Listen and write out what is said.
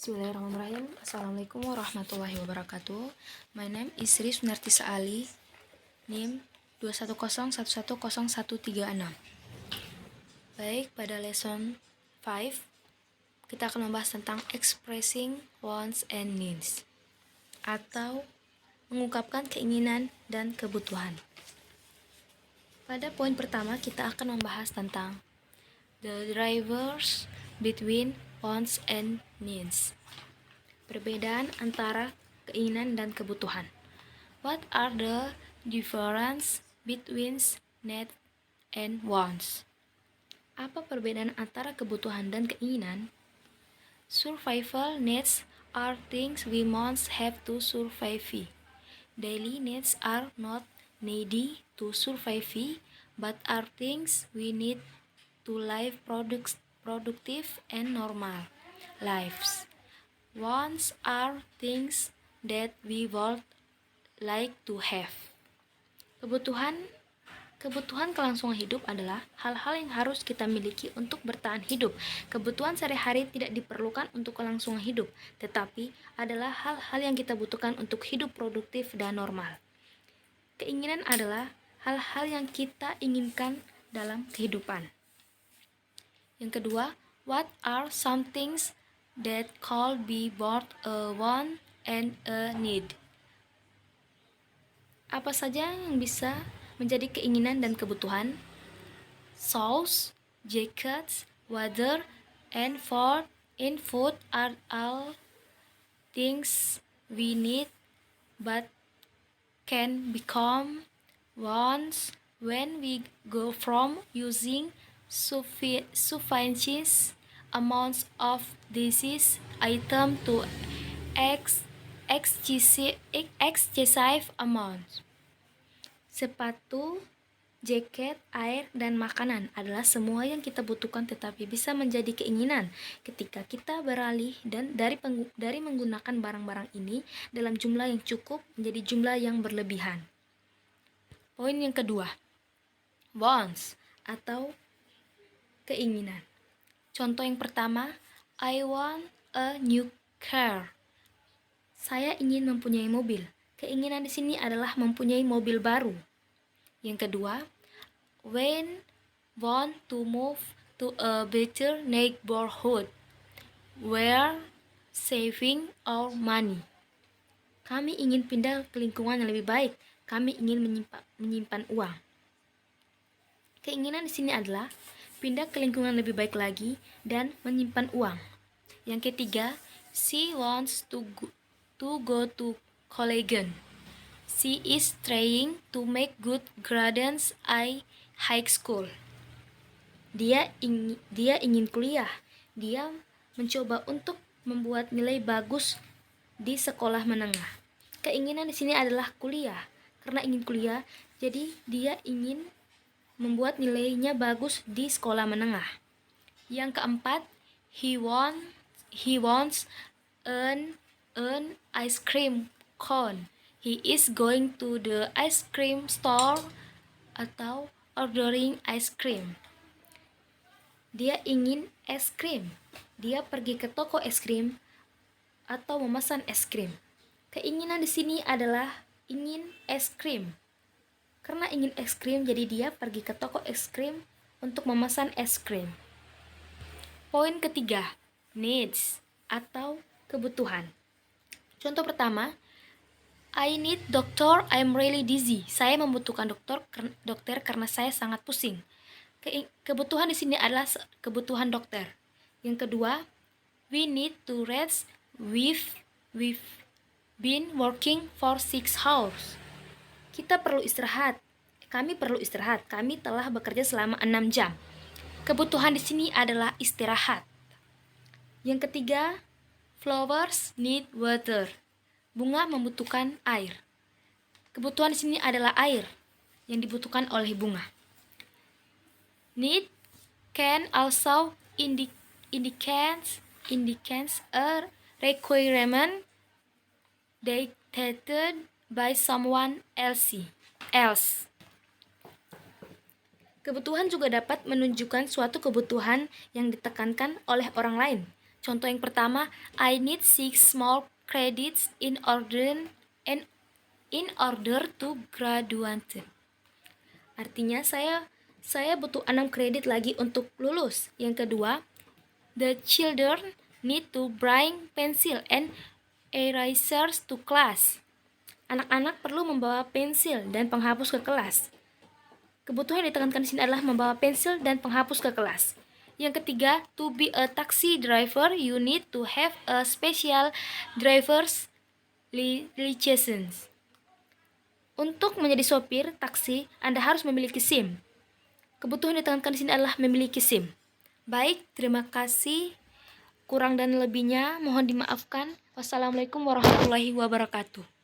Bismillahirrahmanirrahim. Assalamualaikum warahmatullahi wabarakatuh. My name is Sri Sunartisa Ali, NIM 210110136. Baik, pada lesson 5 kita akan membahas tentang expressing wants and needs, atau mengungkapkan keinginan dan kebutuhan. Pada poin pertama kita akan membahas tentang the drivers between wants and needs. Perbedaan antara keinginan dan kebutuhan. What are the difference between needs and wants? Apa perbedaan antara kebutuhan dan keinginan? Survival needs are things we must have to survive. Daily needs are not needy to survive, but are things we need to live productive and normal lives. Wants are things that we would like to have. Kebutuhan kelangsungan hidup adalah hal-hal yang harus kita miliki untuk bertahan hidup. Kebutuhan sehari-hari tidak diperlukan untuk kelangsungan hidup, tetapi adalah hal-hal yang kita butuhkan untuk hidup produktif dan normal. Keinginan adalah hal-hal yang kita inginkan dalam kehidupan. Yang kedua, what are some things that could be both a want and a need? Apa saja yang bisa menjadi keinginan dan kebutuhan? Shoes, jackets, water, and food are all things we need but can become wants when we go from using sufficient amounts of these items to excessive amounts. Sepatu, jaket, air, dan makanan adalah semua yang kita butuhkan tetapi bisa menjadi keinginan ketika kita beralih dari menggunakan barang-barang ini dalam jumlah yang cukup menjadi jumlah yang berlebihan. Poin yang kedua, wants atau keinginan. Contoh yang pertama, I want a new car. Saya ingin mempunyai mobil. Keinginan di sini adalah mempunyai mobil baru. Yang kedua, when want to move to a better neighborhood where saving our money. Kami ingin pindah ke lingkungan yang lebih baik. Kami ingin menyimpan uang. Keinginan di sini adalah pindah ke lingkungan lebih baik lagi dan menyimpan uang. Yang ketiga, she wants to go to college. She is trying to make good grades at high school. Dia ingin kuliah. Dia mencoba untuk membuat nilai bagus di sekolah menengah. Keinginan di sini adalah kuliah. Karena ingin kuliah, jadi dia ingin membuat nilainya bagus di sekolah menengah. Yang keempat, he wants an ice cream cone. He is going to the ice cream store atau ordering ice cream. Dia ingin es krim. Dia pergi ke toko es krim atau memesan es krim. Keinginan di sini adalah ingin es krim. Karena ingin es krim, jadi dia pergi ke toko es krim untuk memesan es krim. Poin ketiga, needs atau kebutuhan. Contoh pertama, I need doctor, I'm really dizzy. Saya membutuhkan dokter karena saya sangat pusing. Kebutuhan di sini adalah kebutuhan dokter. Yang kedua, we need to rest. We've been working for 6 hours. Kita perlu istirahat. Kami perlu istirahat. Kami telah bekerja selama 6 jam. Kebutuhan di sini adalah istirahat. Yang ketiga, flowers need water. Bunga membutuhkan air. Kebutuhan di sini adalah air yang dibutuhkan oleh bunga. Need can also indicates a requirement dictated by someone else. Kebutuhan juga dapat menunjukkan suatu kebutuhan yang ditekankan oleh orang lain. Contoh yang pertama, I need 6 small credits in order to graduate. Artinya saya butuh 6 kredit lagi untuk lulus. Yang kedua, the children need to bring pencil and erasers to class. Anak-anak perlu membawa pensil dan penghapus ke kelas. Kebutuhan yang ditekankan di sini adalah membawa pensil dan penghapus ke kelas. Yang ketiga, to be a taxi driver, you need to have a special driver's license. Untuk menjadi sopir taksi, Anda harus memiliki SIM. Kebutuhan yang ditekankan di sini adalah memiliki SIM. Baik, terima kasih. Kurang dan lebihnya mohon dimaafkan. Wassalamualaikum warahmatullahi wabarakatuh.